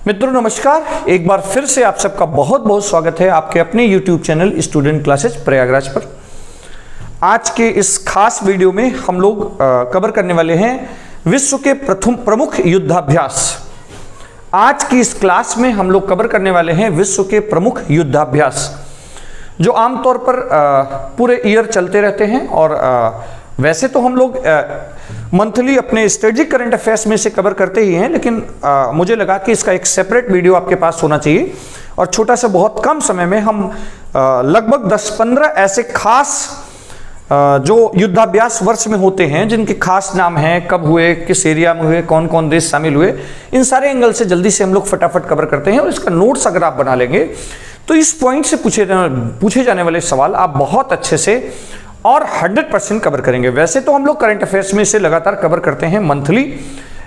मित्रों नमस्कार, एक बार फिर से आप सबका बहुत बहुत स्वागत है आपके अपने YouTube channel student classes Prayagraj पर। आज के इस खास वीडियो में हम लोग कवर करने वाले हैं विश्व के प्रमुख युद्धाभ्यास। आज की इस क्लास में हम लोग कवर करने वाले हैं विश्व के प्रमुख युद्धाभ्यास जो आमतौर पर पूरे ईयर चलते रहते हैं। और वैसे तो हम लोग मंथली अपने स्ट्रेटेजिक करंट अफेयर्स में से कवर करते ही हैं, लेकिन मुझे लगा कि इसका एक सेपरेट वीडियो आपके पास होना चाहिए। और छोटा सा बहुत कम समय में हम लगभग 10-15 ऐसे खास जो युद्धाभ्यास वर्ष में होते हैं जिनके खास नाम हैं, कब हुए, किस एरिया में हुए, कौन कौन देश शामिल हुए, इन सारे एंगल से जल्दी से हम लोग फटाफट कवर करते हैं। और इसका नोट्स अगर आप बना लेंगे तो इस पॉइंट से पूछे जाने वाले सवाल आप बहुत अच्छे से और 100% कवर करेंगे। वैसे तो हम लोग करंट अफेयर्स में से लगातार कवर करते हैं मंथली,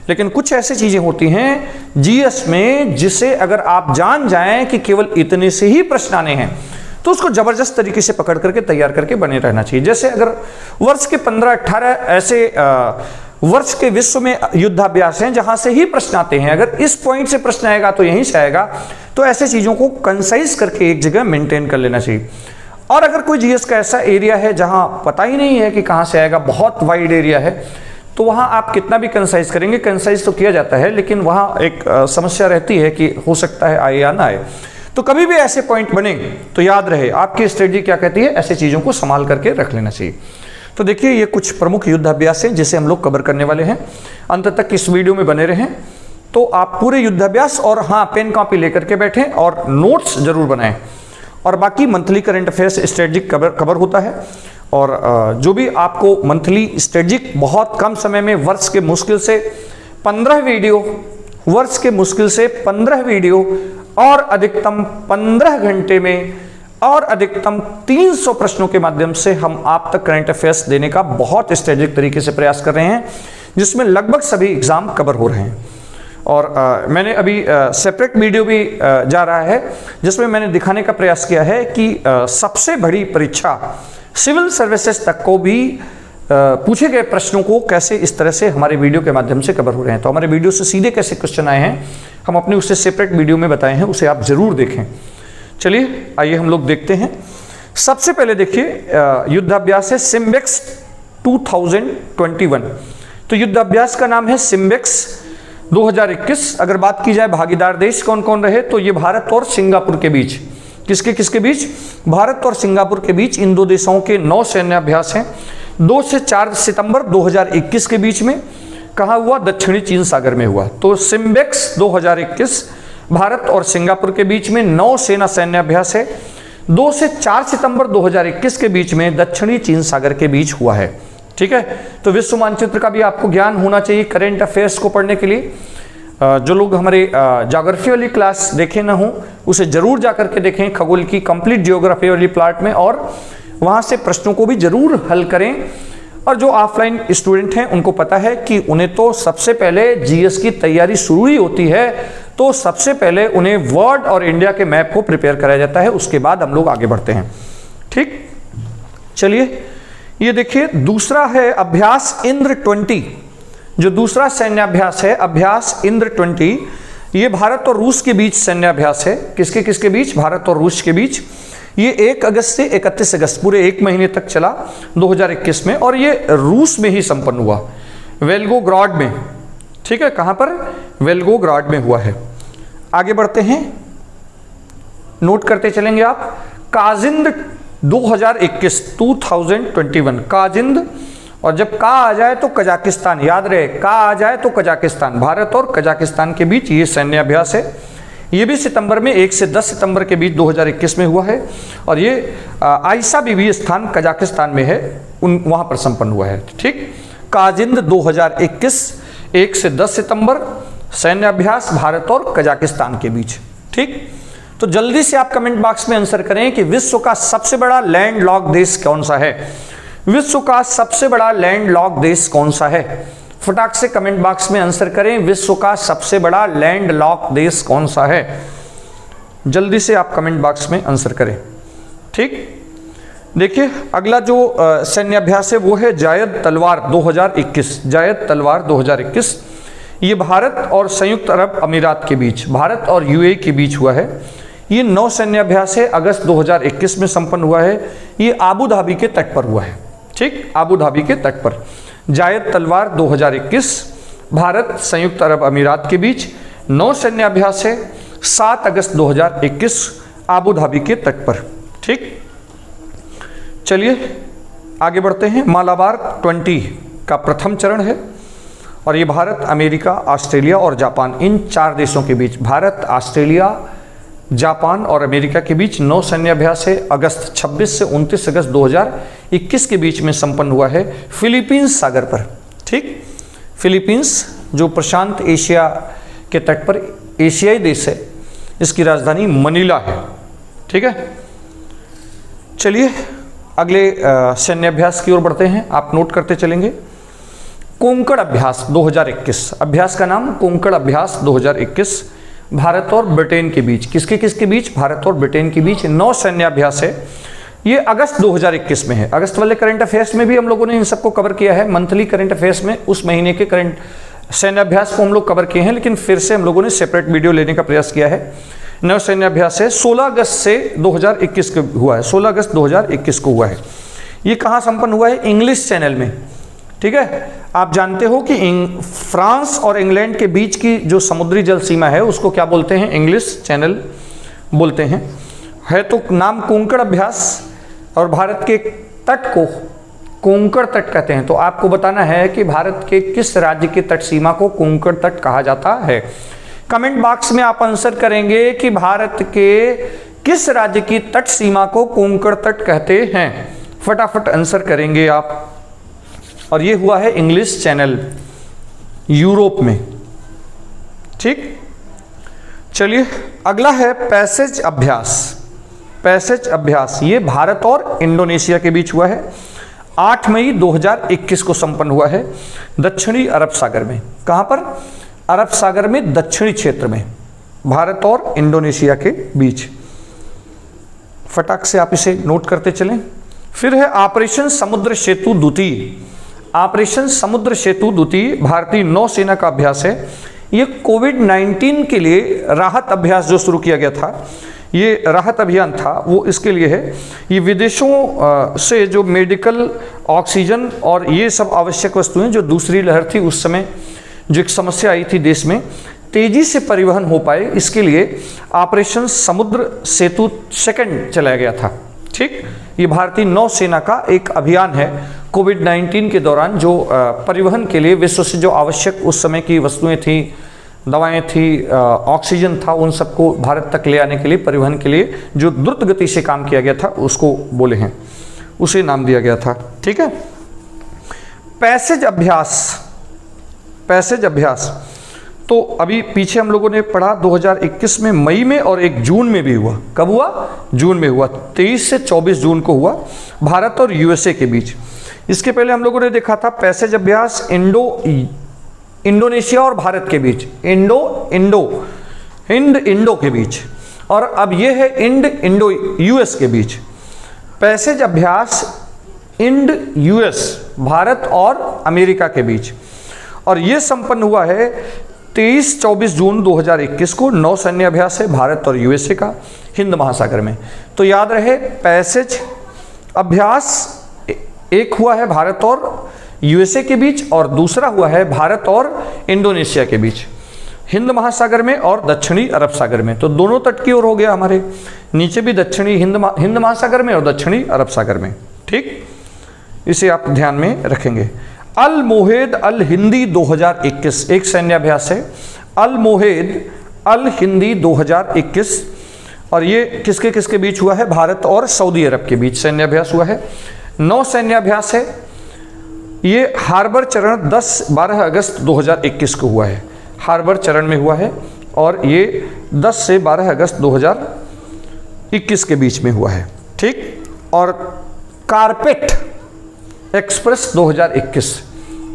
लेकिन कुछ ऐसी चीजें होती हैं जीएस में जिसे अगर आप जान जाएं कि केवल इतने से ही प्रश्न आने हैं तो उसको जबरदस्त तरीके से पकड़ करके तैयार करके बने रहना चाहिए। जैसे अगर वर्ष के 15-18 ऐसे वर्ष के विश्व में युद्धाभ्यास हैं जहां से ही प्रश्न आते हैं, अगर इस पॉइंट से प्रश्न आएगा तो यहीं से आएगा, तो ऐसे चीजों को कंसाइज करके एक जगह मेंटेन कर लेना चाहिए। और अगर कोई जीएस का ऐसा एरिया है जहां पता ही नहीं है कि कहां से आएगा, बहुत वाइड एरिया है, तो वहां आप कितना भी कंसाइज करेंगे, कंसाइज तो किया जाता है लेकिन वहां एक समस्या रहती है कि हो सकता है आए या ना आए। तो कभी भी ऐसे पॉइंट बने तो याद रहे आपकी स्ट्रेटजी क्या कहती है, ऐसी चीजों को संभाल करके रख लेना चाहिए। तो देखिए ये कुछ प्रमुख युद्धाभ्यास हैं जिसे हम लोग कवर करने वाले हैं। अंत तक इस वीडियो में बने रहें तो आप पूरे युद्धाभ्यास और हाँ पेन कॉपी लेकर के बैठें और नोट्स जरूर बनाएं। और बाकी monthly current affairs strategic cover होता है। और जो भी आपको मंथली स्ट्रेटजिक बहुत कम समय में वर्ष के मुश्किल से 15 वीडियो और अधिकतम 15 घंटे में और अधिकतम 300 प्रश्नों के माध्यम से हम आप तक करंट अफेयर्स देने का बहुत स्ट्रेटजिक तरीके से प्रयास कर रहे हैं, जिसमें लगभग सभी एग्जाम कवर हो रहे हैं। और मैंने अभी सेपरेट वीडियो भी जा रहा है जिसमें मैंने दिखाने का प्रयास किया है कि सबसे बड़ी परीक्षा सिविल सर्विसेज तक को भी पूछे गए प्रश्नों को कैसे इस तरह से हमारे वीडियो के माध्यम से कवर हो रहे हैं। तो हमारे वीडियो से सीधे कैसे क्वेश्चन आए हैं हम अपने उससे सेपरेट वीडियो में बताए हैं, उसे आप जरूर देखें। चलिए आइए हम लोग देखते हैं। सबसे पहले देखिए युद्धाभ्यास है सिम्बेक्स 2021। तो युद्धाभ्यास का नाम है सिम्बेक्स 2021। अगर बात की जाए भागीदार देश कौन कौन रहे, तो ये भारत और सिंगापुर के बीच, किसके बीच, भारत और सिंगापुर के बीच इन दो देशों के 9 सैन्याभ्यास हैं। 2 से 4 सितंबर 2021 के बीच में कहाँ हुआ, दक्षिणी चीन सागर में हुआ। तो सिम्बेक्स 2021 भारत और सिंगापुर के बीच में 9 सेना सैन्याभ्यास है। 2 से 4 सितंबर 2021 के बीच में दक्षिणी चीन सागर के बीच हुआ है। ठीक है, तो विश्व मानचित्र का भी आपको ज्ञान होना चाहिए करंट अफेयर्स को पढ़ने के लिए। जो लोग हमारे ज्योग्राफी वाली क्लास देखे ना हो उसे जरूर जाकर के देखें, खगोल की कंप्लीट ज्योग्राफी वाली प्लाट में, और वहां से प्रश्नों को भी जरूर हल करें। और जो ऑफलाइन स्टूडेंट हैं उनको पता है कि उन्हें तो सबसे पहले जीएस की तैयारी शुरू ही होती है, तो सबसे पहले उन्हें वर्ल्ड और इंडिया के मैप को प्रिपेयर कराया जाता है, उसके बाद हम लोग आगे बढ़ते हैं। ठीक, चलिए ये देखिए दूसरा है अभ्यास इंद्र 20। जो दूसरा सैन्याभ्यास है अभ्यास इंद्र 20, ये भारत और रूस के बीच सैन्याभ्यास है। किसके बीच, भारत और रूस के बीच। ये 1 अगस्त से 31 अगस्त पूरे 1 महीने तक चला 2021 में, और ये रूस में ही संपन्न हुआ, वेल्गोग्राड में। ठीक है, कहां पर, वेल्गोग्राड में हुआ है। आगे बढ़ते हैं, नोट करते चलेंगे आप। काजिंद 2021 काजिंद, और जब का आ जाए तो कजाकिस्तान, याद रहे का आ जाए तो कजाकिस्तान, भारत और कजाकिस्तान के बीच ये सैन्याभ्यास है। ये भी सितंबर में 1 से 10 सितंबर के बीच 2021 में हुआ है। और ये आयसा बीबी स्थान कजाकिस्तान में है, वहां पर संपन्न हुआ है। ठीक, काजिंद 2021 1 से 10 सितंबर सैन्याभ्यास भारत और कजाकिस्तान के बीच। ठीक, तो जल्दी से आप कमेंट बॉक्स में आंसर करें कि विश्व का सबसे बड़ा लैंडलॉक देश कौन सा है। विश्व का सबसे बड़ा लैंडलॉक देश कौन सा है, फटाक से कमेंट बॉक्स में आंसर करें। विश्व का सबसे बड़ा लैंडलॉक देश कौन सा है, जल्दी से आप कमेंट बॉक्स में आंसर करें। ठीक, देखिए अगला जो सैन्याभ्यास है वो है जायद तलवार 2021। जायद तलवार 2021 ये भारत और संयुक्त अरब अमीरात के बीच, भारत और यूएई के बीच हुआ है। ये नौसैन्याभ्यास है, अगस्त 2021 में संपन्न हुआ है। ये आबू धाबी के तट पर हुआ है, ठीक, आबू धाबी के तट पर। जायद तलवार 2021, भारत संयुक्त अरब अमीरात के बीच नौसैन्याभ्यास है, 7 अगस्त 2021 आबू धाबी के तट पर, ठीक। चलिए आगे बढ़ते हैं। मालाबार 20 का प्रथम चरण है और ये भारत, अमेरिका, ऑस्ट्रेलिया और जापान, इन 4 देशों के बीच, भारत, ऑस्ट्रेलिया, जापान और अमेरिका के बीच नौसैन्याभ्यास है। अगस्त 26 से 29 अगस्त 2021 के बीच में संपन्न हुआ है फिलीपींस सागर पर, ठीक। फिलीपींस जो प्रशांत एशिया के तट पर एशियाई देश है, इसकी राजधानी मनीला है, ठीक है। चलिए अगले सैन्याभ्यास की ओर बढ़ते हैं, आप नोट करते चलेंगे। कोंकण अभ्यास 2021, अभ्यास का नाम कोंकण अभ्यास 2021, भारत और ब्रिटेन के बीच, किसके बीच, भारत और ब्रिटेन के बीच नौसैन्याभ्यास है। ये अगस्त 2021 में है। अगस्त वाले करंट अफेयर्स में भी हम लोगों ने इन सबको कवर किया है, मंथली करंट अफेयर्स में उस महीने के करंट सैन्याभ्यास को हम लोग कवर किए हैं, लेकिन फिर से हम लोगों ने सेपरेट वीडियो लेने का प्रयास किया है। नौसैन्याभ्यास है, 16 अगस्त से 2021 को हुआ है, 16 अगस्त 2021 को हुआ है। ये कहाँ संपन्न हुआ है, इंग्लिश चैनल में, ठीक है। आप जानते हो कि फ्रांस और इंग्लैंड के बीच की जो समुद्री जल सीमा है उसको क्या बोलते हैं, इंग्लिश चैनल बोलते हैं। है तो नाम कोंकण अभ्यास, और भारत के तट को कोंकण तट कहते हैं। तो आपको बताना है कि भारत के किस राज्य की तट सीमा को कोंकण तट कहा जाता है। कमेंट बॉक्स में आप आंसर करेंगे कि भारत के किस राज्य की तट सीमा को कोंकण तट कहते हैं, फटाफट आंसर करेंगे आप। और ये हुआ है इंग्लिश चैनल, यूरोप में, ठीक। चलिए अगला है पैसेज अभ्यास। पैसेज अभ्यास ये भारत और इंडोनेशिया के बीच हुआ है, 8 मई 2021 को संपन्न हुआ है दक्षिणी अरब सागर में। कहां पर, अरब सागर में, दक्षिणी क्षेत्र में, भारत और इंडोनेशिया के बीच। फटाक से आप इसे नोट करते चलें। फिर है ऑपरेशन समुद्र सेतु द्वितीय। ऑपरेशन समुद्र सेतु द्वितीय भारतीय नौसेना का अभ्यास है। ये कोविड-19 के लिए राहत अभ्यास जो शुरू किया गया था, ये राहत अभियान था, वो इसके लिए है। ये विदेशों से जो मेडिकल ऑक्सीजन और ये सब आवश्यक वस्तुएं जो दूसरी लहर थी उस समय जो एक समस्या आई थी देश में, तेजी से परिवहन हो पाए, इसके लिए ऑपरेशन समुद्र सेतु सेकंड चलाया गया था, ठीक। ये भारतीय नौसेना का एक अभियान है कोविड-19 के दौरान, जो परिवहन के लिए विश्व से जो आवश्यक उस समय की वस्तुएं थी, दवाएं थी, ऑक्सीजन था, उन सबको भारत तक ले आने के लिए, परिवहन के लिए जो द्रुत गति से काम किया गया था उसको बोले हैं, उसे नाम दिया गया था, ठीक है। पैसेज अभ्यास, पैसेज अभ्यास तो अभी पीछे हम लोगों ने पढ़ा 2021 में मई में और 1 जून में भी हुआ। कब हुआ, जून में हुआ, 23 से 24 जून को हुआ, भारत और यूएसए के बीच। इसके पहले हम लोगों ने देखा था पैसेज अभ्यास इंडोनेशिया और भारत के बीच, इंडो के बीच, और अब ये है इंडो यूएस के बीच। पैसेज अभ्यास इंड यूएस, भारत और अमेरिका के बीच, और ये संपन्न हुआ है 23-24 जून 2021 को। नौसैन्य अभ्यास है भारत और यूएसए का हिंद महासागर में। तो याद रहे पैसेज अभ्यास एक हुआ है भारत और यूएसए के बीच और दूसरा हुआ है भारत और इंडोनेशिया के बीच, हिंद महासागर में और दक्षिणी अरब सागर में। तो दोनों तट की ओर हो गया हमारे, नीचे भी दक्षिणी हिंद महासागर में और दक्षिणी अरब सागर में, ठीक। इसे आप ध्यान में रखेंगे। अल मोहेद अल हिंदी 2021 एक सैन्याभ्यास है, अल मोहेद अल हिंदी 2021, और ये किसके किसके बीच हुआ है, भारत और सऊदी अरब के बीच सैन्याभ्यास हुआ है। नौ सैन्याभ्यास है, ये हार्बर चरण 10-12 अगस्त 2021 को हुआ है, हार्बर चरण में हुआ है, और ये 10 से 12 अगस्त 2021 के बीच में हुआ है, ठीक। और carpet express 2021,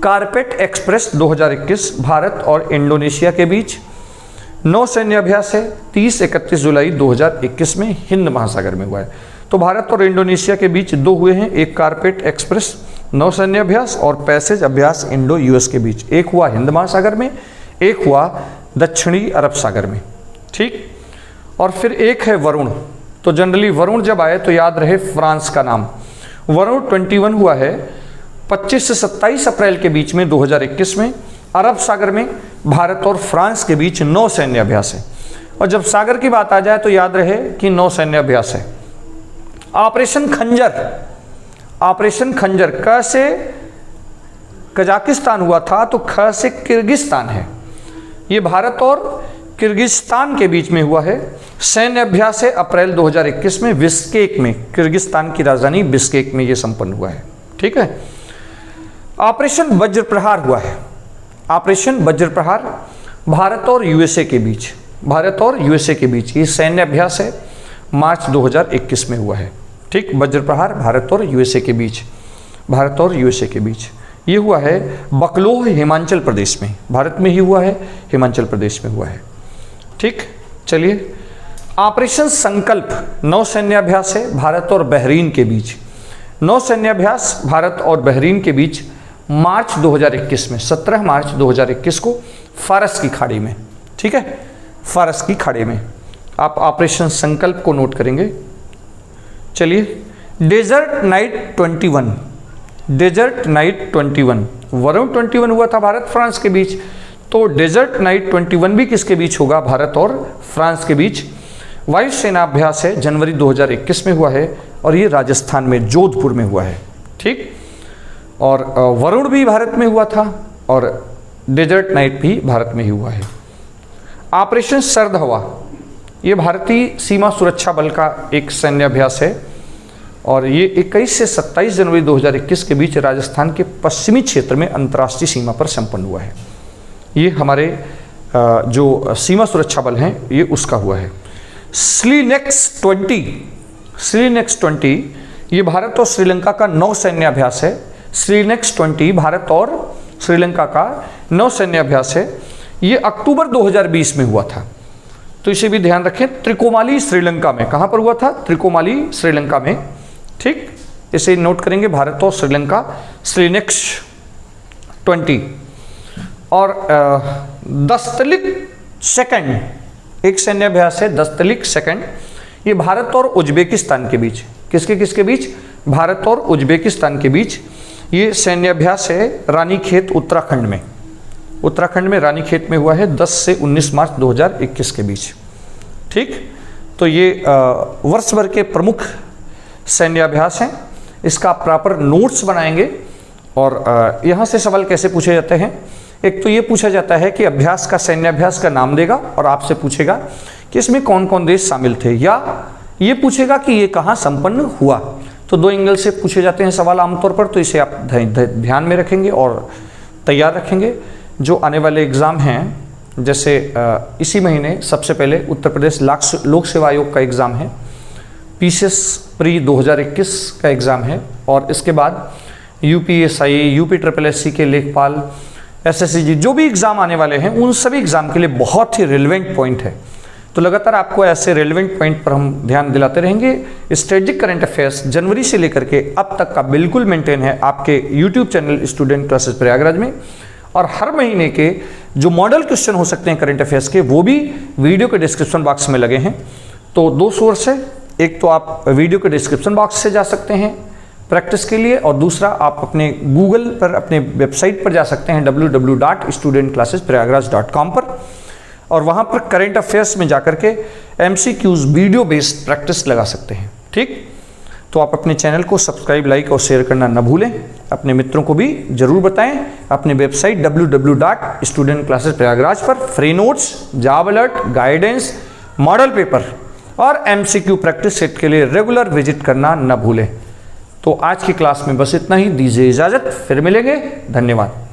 carpet express 2021 Bharat और इंडोनेशिया के बीच नौ सैन्याभ्यास है, 30-31 जुलाई 2021 में हिंद महासागर में हुआ है। तो भारत और इंडोनेशिया के बीच दो हुए हैं, एक कारपेट एक्सप्रेस नौ सैन्याभ्यास और पैसेज अभ्यास इंडो यूएस के बीच, एक हुआ हिंद महासागर में, एक हुआ दक्षिणी अरब सागर में, ठीक। और फिर एक है वरुण। तो जनरली वरुण जब आए तो याद रहे फ्रांस का नाम। वरुण 21 हुआ है 25 से 27 अप्रैल के बीच में 2021 में अरब सागर में भारत और फ्रांस के बीच नौ सैन्य अभ्यास है। और जब सागर की बात आ जाए तो याद रहे कि नौ सैन्य अभ्यास है। ऑपरेशन खंजर, ऑपरेशन खंजर क से कजाकिस्तान हुआ था तो ख से किर्गिस्तान है। ये भारत और किर्गिस्तान के बीच में हुआ है। सैन्य अभ्यास है अप्रैल 2021 में बिश्केक में, किर्गिस्तान की राजधानी बिश्केक में ये संपन्न हुआ है, ठीक है। ऑपरेशन वज्र प्रहार हुआ है। ऑपरेशन वज्र प्रहार भारत और यूएसए के बीच, भारत और यूएसए के बीच ये सैन्य अभ्यास है, मार्च 2021 में हुआ है, ठीक। वज्र प्रहार भारत और यूएसए के बीच, भारत और यूएसए के बीच ये हुआ है बकलोह हिमाचल प्रदेश में, भारत में ही हुआ है, हिमाचल प्रदेश में हुआ है, ठीक। चलिए, ऑपरेशन संकल्प नौ सैन्य अभ्यास है भारत और बहरीन के बीच। नौ सैन्य अभ्यास भारत और बहरीन के बीच मार्च 2021 में, 17 मार्च 2021 को फारस की खाड़ी में, ठीक है, फारस की खाड़ी में। आप ऑपरेशन संकल्प को नोट करेंगे। चलिए, Desert Knight 21, Desert Knight 21, Varun 21 हुआ था भारत फ्रांस के बीच, तो डेजर्ट नाइट 21 भी किसके बीच होगा? भारत और फ्रांस के बीच। वायुसेना अभ्यास है, जनवरी 2021 में हुआ है और ये राजस्थान में जोधपुर में हुआ है, ठीक। और वरुण भी भारत में हुआ था और डेजर्ट नाइट भी भारत में ही हुआ है। ऑपरेशन सर्द हवा, ये भारतीय सीमा सुरक्षा बल का एक सैन्य अभ्यास है और ये 21 से 27 जनवरी 2021 के बीच राजस्थान के पश्चिमी क्षेत्र में अंतर्राष्ट्रीय सीमा पर संपन्न हुआ है। ये हमारे जो सीमा सुरक्षा बल हैं ये उसका हुआ है। स्लीनेक्स 20, स्लीनेक्स 20 ये भारत और श्रीलंका का नौ सैन्य अभ्यास है। स्लीनेक्स 20 भारत और श्रीलंका का नौ सैन्य अभ्यास है। ये अक्टूबर 2020 में हुआ था, तो इसे भी ध्यान रखें। त्रिकोमाली श्रीलंका में, कहाँ पर हुआ था? त्रिकोमाली श्रीलंका में, ठीक। इसे नोट करेंगे, भारत और श्रीलंका, स्लीनेक्स 20। और दस्तलिक सेकंड एक सैन्य अभ्यास है, दस्तलिक सेकंड, ये भारत और उज्बेकिस्तान के बीच, किसके बीच? भारत और उज्बेकिस्तान के बीच ये सैन्य अभ्यास है। रानीखेत उत्तराखंड में, उत्तराखंड में रानीखेत में हुआ है 10 से 19 मार्च 2021 के बीच, ठीक। तो ये वर्ष भर के प्रमुख सैन्य अभ्यास हैं। इसका प्रॉपर नोट्स बनाएंगे और यहाँ से सवाल कैसे पूछे जाते हैं। एक तो ये पूछा जाता है कि अभ्यास का, सैन्य अभ्यास का नाम देगा और आपसे पूछेगा कि इसमें कौन कौन देश शामिल थे, या ये पूछेगा कि ये कहाँ संपन्न हुआ। तो दो एंगल से पूछे जाते हैं सवाल आमतौर पर, तो इसे आप ध्यान में रखेंगे और तैयार रखेंगे। जो आने वाले एग्ज़ाम हैं, जैसे इसी महीने सबसे पहले उत्तर प्रदेश लोक सेवा आयोग का एग्ज़ाम है, पीसीएस प्री 2021 का एग्ज़ाम है, और इसके बाद यूपीएसआई, यूपीएससी के लेखपाल, एसएससीजी, जो भी एग्ज़ाम आने वाले हैं उन सभी एग्ज़ाम के लिए बहुत ही रिलेवेंट पॉइंट है। तो लगातार आपको ऐसे रेलेवेंट पॉइंट पर हम ध्यान दिलाते रहेंगे। स्ट्रेटेजिक करंट अफेयर्स जनवरी से लेकर के अब तक का बिल्कुल मेंटेन है आपके YouTube channel student classes Prayagraj में, और हर महीने के जो मॉडल क्वेश्चन हो सकते हैं करंट अफेयर्स के, वो भी वीडियो के डिस्क्रिप्शन बॉक्स में लगे हैं। तो दो सोर्स है, एक तो आप वीडियो के डिस्क्रिप्शन बॉक्स से जा सकते हैं प्रैक्टिस के लिए, और दूसरा आप अपने गूगल पर, अपने वेबसाइट पर जा सकते हैं www.studentclassesprayagraj.com पर, और वहाँ पर करंट अफेयर्स में जाकर के MCQs वीडियो बेस्ड प्रैक्टिस लगा सकते हैं, ठीक। तो आप अपने चैनल को सब्सक्राइब, लाइक और शेयर करना न भूलें। अपने मित्रों को भी जरूर बताएं। अपने वेबसाइट www.studentclassesprayagraj पर free notes, job alert, guidance, model paper और MCQ प्रैक्टिस सेट के लिए रेगुलर विजिट करना न भूलें। तो आज की क्लास में बस इतना ही, दीजिए इजाज़त, फिर मिलेंगे, धन्यवाद।